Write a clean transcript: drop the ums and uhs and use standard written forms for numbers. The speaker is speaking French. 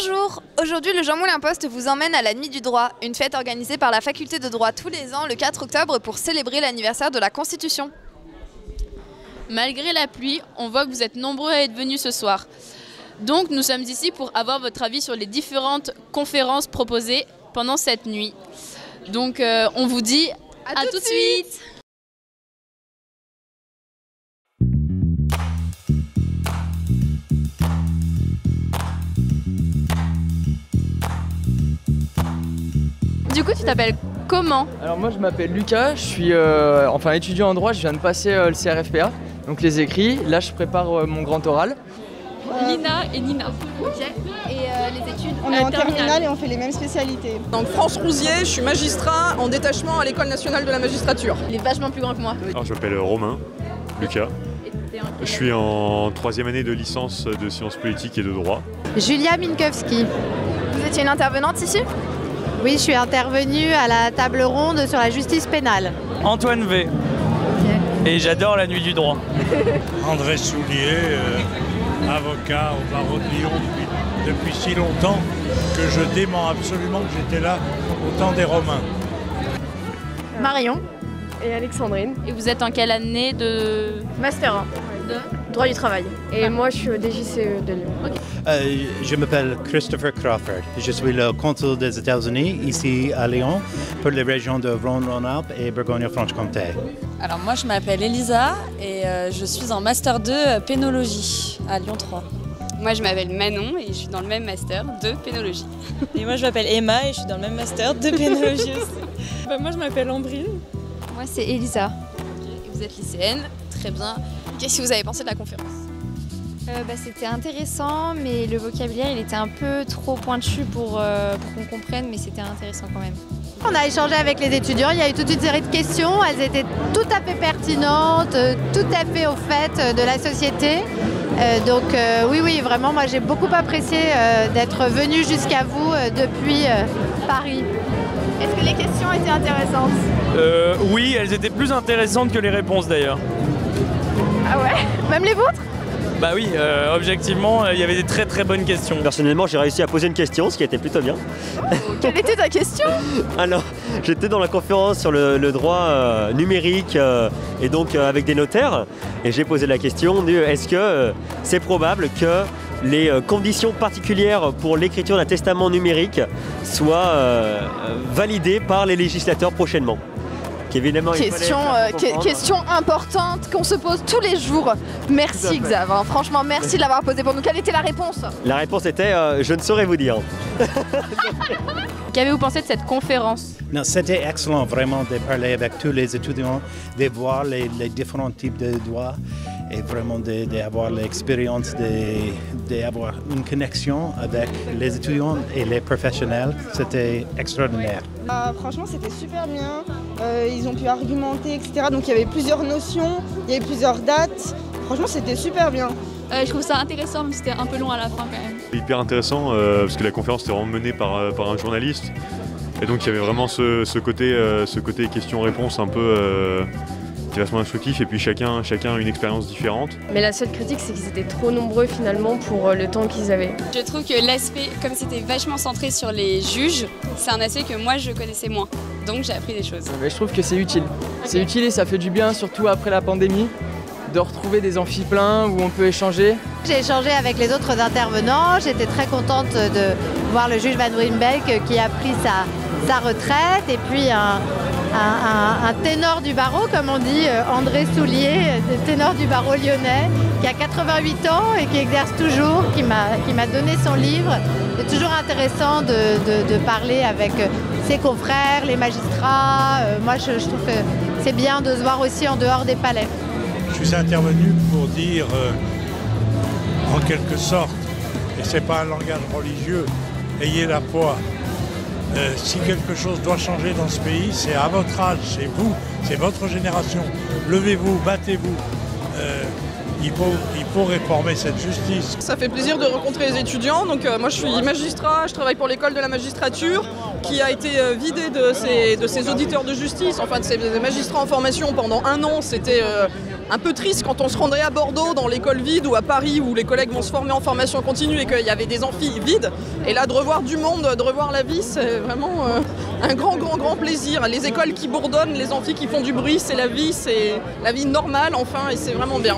Bonjour, aujourd'hui le Jean Moulin Post vous emmène à la Nuit du droit, une fête organisée par la faculté de droit tous les ans le 4 octobre pour célébrer l'anniversaire de la Constitution. Malgré la pluie, on voit que vous êtes nombreux à être venus ce soir. Donc nous sommes ici pour avoir votre avis sur les différentes conférences proposées pendant cette nuit. Donc on vous dit à tout de suite. Du coup, tu t'appelles comment? Alors moi je m'appelle Lucas, je suis étudiant en droit, je viens de passer le CRFPA, donc les écrits. Là je prépare mon grand oral. Lina et Nina. Ok, et les études? On est en terminale et on fait les mêmes spécialités. Donc France Rousier, je suis magistrat en détachement à l'École nationale de la magistrature. Il est vachement plus grand que moi. Alors je m'appelle Romain, Lucas. Je suis en 3e année de licence de sciences politiques et de droit. Julia Minkowski. Vous étiez une intervenante ici? Oui, je suis intervenue à la table ronde sur la justice pénale. Antoine V. Okay. Et j'adore la Nuit du droit. André Soulier, avocat au barreau de Lyon depuis si longtemps que je dément absolument que j'étais là au temps des Romains. Marion. Et Alexandrine. Et vous êtes en quelle année de Master 1. Droit du travail. Et moi je suis au DJCE de Lyon. Okay. Je m'appelle Christopher Crawford. Je suis le consul des États-Unis ici à Lyon pour les régions de Rhône-Rhône-Alpes et Bourgogne-Franche-Comté. Alors moi je m'appelle Elisa et je suis en Master 2 Pénologie à Lyon 3. Moi je m'appelle Manon et je suis dans le même Master de Pénologie. Et moi je m'appelle Emma et je suis dans le même Master de Pénologie aussi. Moi je m'appelle Ambrine. Moi c'est Elisa. Et vous êtes lycéenne, très bien. Qu'est-ce que vous avez pensé de la conférence? C'était intéressant, mais le vocabulaire il était un peu trop pointu pour qu'on comprenne, mais c'était intéressant quand même. On a échangé avec les étudiants, il y a eu toute une série de questions, elles étaient tout à fait pertinentes, tout à fait au fait de la société. Oui, vraiment, moi j'ai beaucoup apprécié d'être venue jusqu'à vous depuis Paris. Est-ce que les questions étaient intéressantes? Oui, elles étaient plus intéressantes que les réponses d'ailleurs. Ah ouais? Même les vôtres? Bah oui, objectivement, il y avait des très très bonnes questions. Personnellement, j'ai réussi à poser une question, ce qui était plutôt bien. Quelle était ta question? Alors, j'étais dans la conférence sur le droit numérique et donc avec des notaires. Et j'ai posé la question de est-ce que c'est probable que les conditions particulières pour l'écriture d'un testament numérique soient validées par les législateurs prochainement? Question importante qu'on se pose tous les jours. Merci Xav, franchement merci de l'avoir posé pour nous. Quelle était la réponse? La réponse était je ne saurais vous dire. Qu'avez-vous pensé de cette conférence? Non, c'était excellent vraiment de parler avec tous les étudiants, de voir les différents types de droits et vraiment d'avoir l'expérience d'avoir une connexion avec les étudiants et les professionnels. C'était extraordinaire. Franchement, c'était super bien. Ils ont pu argumenter, etc. Donc il y avait plusieurs notions, il y avait plusieurs dates. Franchement, c'était super bien. Je trouve ça intéressant, mais c'était un peu long à la fin quand même. Hyper intéressant parce que la conférence était vraiment menée par un journaliste. Et donc il y avait vraiment ce côté questions-réponses un peu qui est vachement instructif et puis chacun a une expérience différente. Mais la seule critique, c'est qu'ils étaient trop nombreux finalement pour le temps qu'ils avaient. Je trouve que l'aspect, comme c'était vachement centré sur les juges, c'est un aspect que moi je connaissais moins. Donc j'ai appris des choses. Mais je trouve que c'est utile. Okay. C'est utile et ça fait du bien, surtout après la pandémie, de retrouver des amphis pleins où on peut échanger. J'ai échangé avec les autres intervenants, j'étais très contente de voir le juge Van Ruymbeke qui a pris sa retraite et puis un ténor du barreau, comme on dit, André Soulier, ténor du barreau lyonnais, qui a 88 ans et qui exerce toujours, qui m'a donné son livre. C'est toujours intéressant de parler avec ses confrères, les magistrats. Moi, je trouve que c'est bien de se voir aussi en dehors des palais. Je suis intervenu pour dire, en quelque sorte, et c'est pas un langage religieux, ayez la foi. Si quelque chose doit changer dans ce pays, c'est à votre âge, c'est vous, c'est votre génération. Levez-vous, battez-vous. Il faut réformer cette justice. Ça fait plaisir de rencontrer les étudiants. Donc moi je suis magistrat, je travaille pour l'école de la magistrature qui a été vidée de ses auditeurs de justice, enfin de ses magistrats en formation pendant un an. C'était un peu triste quand on se rendrait à Bordeaux dans l'école vide ou à Paris où les collègues vont se former en formation continue et qu'il y avait des amphis vides. Et là, de revoir du monde, de revoir la vie, c'est vraiment un grand plaisir. Les écoles qui bourdonnent, les amphis qui font du bruit, c'est la vie normale enfin et c'est vraiment bien.